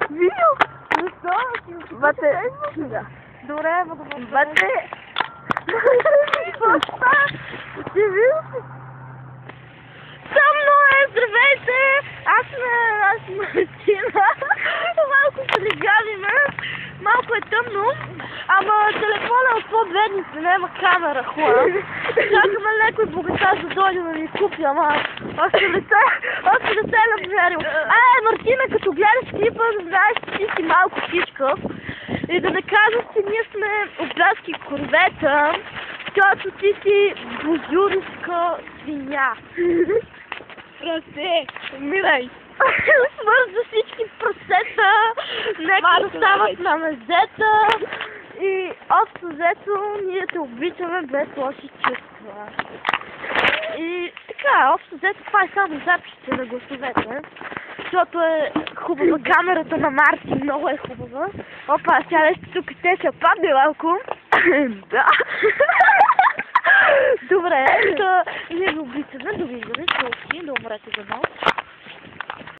Видео? Защо? Бате. Добре, Бате. Ти видел си? Тъмно е, здравейте! Аз съм Мартина. Малко се легавиме. Малко е тъмно. Ама телефона е от по-бедните, няма камера, хора. Чакаме някой богата да дойде да ни купи, ама още не се е намерил. Мартина, като гледаш клипа, знаеш, че ти си малко кичкав. И да не кажа, че ние сме обрязки корвета, защото ти си бозюриска свиня. Прасе, умирай. Свърза всички прасета, нека да стават на мезета и общо взето ние те обичаме без лоши чувства. И така, общо взето това е само записите на гласовете, защото е хубава камерата на Марти, много е хубава. Опа, сега нещо тук те ще падне малко. Да. Добре, ние ви обичаме, довиждане, чулки, да умрете за нас.